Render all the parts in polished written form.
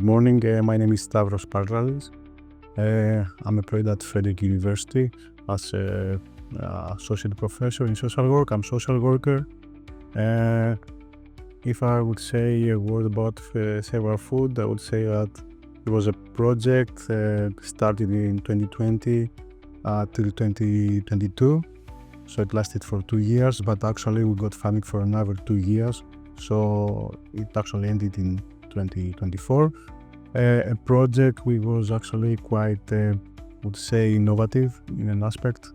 morning. My name is Stavros Pargalis. I'm employed at Frederick University as a associate professor in social work. I'm a social worker. If I would say a word about Save Our Food, I would say that it was a project started in 2020 till 2022. So it lasted for 2 years, but actually we got funding for another 2 years. So it actually ended in 2024. A project which was actually quite, would say, innovative in an aspect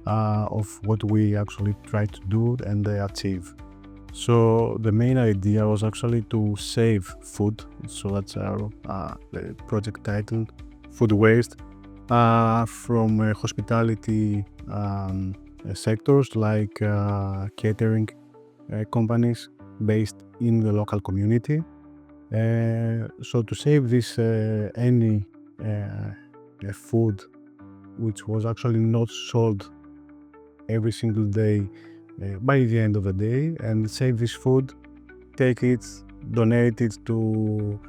of what we actually tried to do and achieve. So the main idea was actually to save food. So that's our the project title, Food Waste, from hospitality sectors like catering companies based in the local community. So to save this any food which was actually not sold every single day by the end of the day, and save this food, take it, donate it to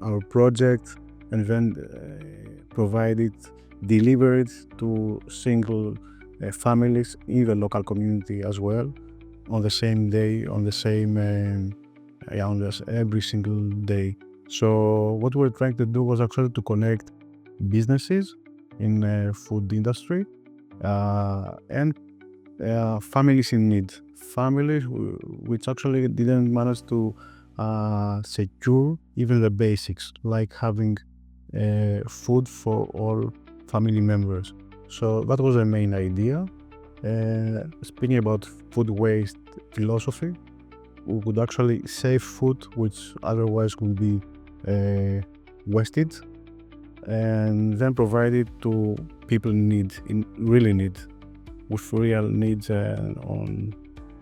our project, and then provide it, deliver it to single families in the local community as well on the same day, on the same every single day. So what we're trying to do was actually to connect businesses in food industry and families in need, families which actually didn't manage to secure even the basics, like having food for all family members. So that was the main idea. Speaking about food waste philosophy, we could actually save food which otherwise would be wasted, and then provide it to people in need, really need, with real needs on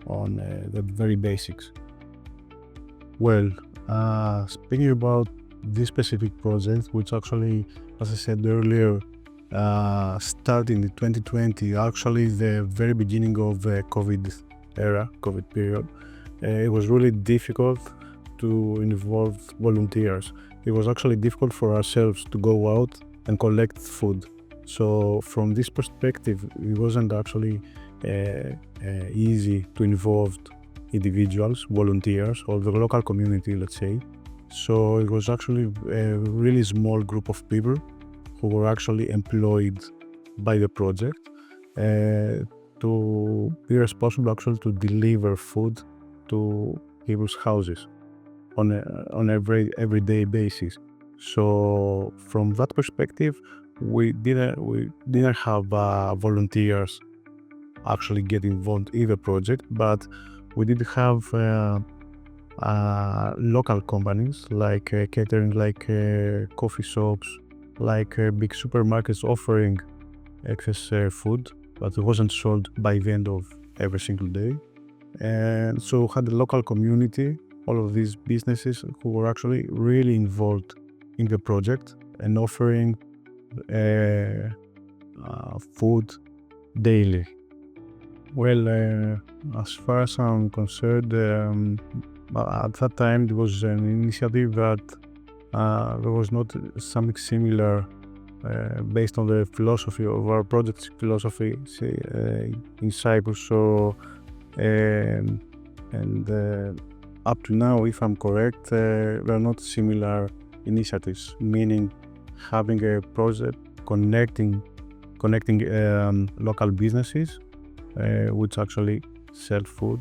the very basics. Well, speaking about this specific project, which actually, as I said earlier, started in 2020, actually the very beginning of the COVID period, it was really difficult to involve volunteers. It was actually difficult for ourselves to go out and collect food. So from this perspective, it wasn't actually easy to involve individuals, volunteers, or the local community, let's say. So it was actually a really small group of people who were actually employed by the project to be responsible actually to deliver food to people's houses on everyday basis. So from that perspective, we didn't have volunteers actually get involved in the project, but we did have local companies like catering, like coffee shops, like big supermarkets offering excess food, but it wasn't sold by the end of every single day. And so had the local community, all of these businesses who were actually really involved in the project and offering food daily. Well, as far as I'm concerned, at that time there was an initiative that there was not something similar based on the philosophy of our project's philosophy, say, in Cyprus. So, and up to now, if I'm correct, there are not similar initiatives, meaning having a project connecting local businesses which actually sell food.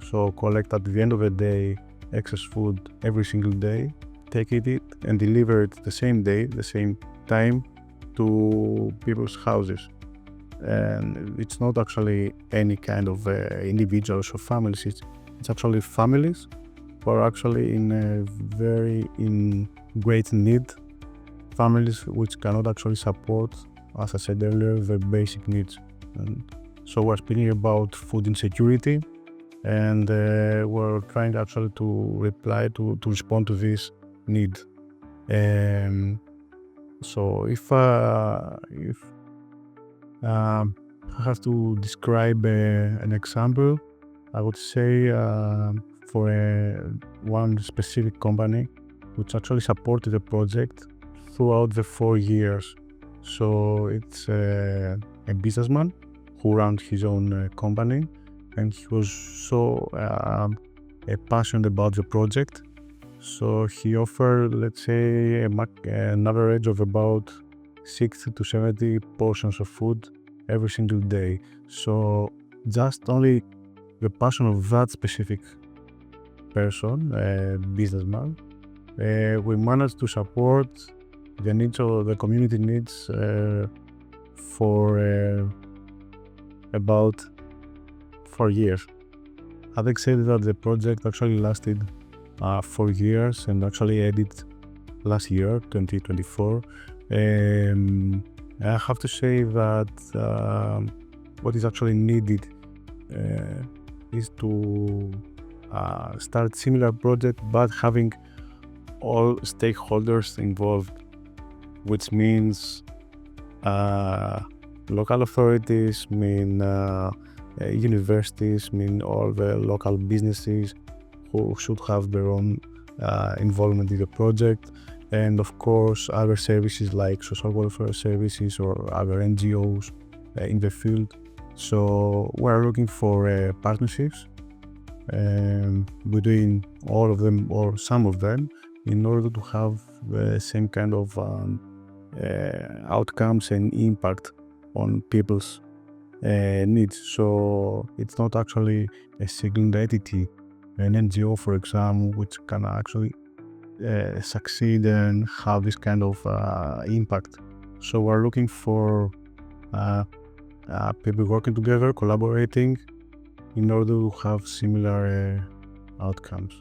So collect at the end of the day excess food every single day, take it and deliver it the same day, the same time to people's houses. And it's not actually any kind of individuals or families, it's actually families who are actually in great need, families which cannot actually support, as I said earlier, the basic needs. And so we're speaking about food insecurity, and we're trying actually to reply to respond to this need. So if I have to describe an example, I would say for one specific company which actually supported the project throughout the 4 years. So it's a businessman who runs his own company, and he was so passionate about the project. So he offered, let's say, an average of about 60 to 70 portions of food every single day. So just only the passion of that specific person, businessman, we managed to support the needs of the community needs for about 4 years. Having said that, the project actually lasted 4 years and actually ended last year, 2024. I have to say that what is actually needed is to start similar project, but having all stakeholders involved, which means local authorities, universities, all the local businesses who should have their own involvement in the project, and of course other services like social welfare services or other NGOs in the field. So we're looking for partnerships between all of them or some of them in order to have the same kind of outcomes and impact on people's needs. So it's not actually a single entity, an NGO, for example, which can actually succeed and have this kind of impact. So we're looking for people working together, collaborating in order to have similar outcomes.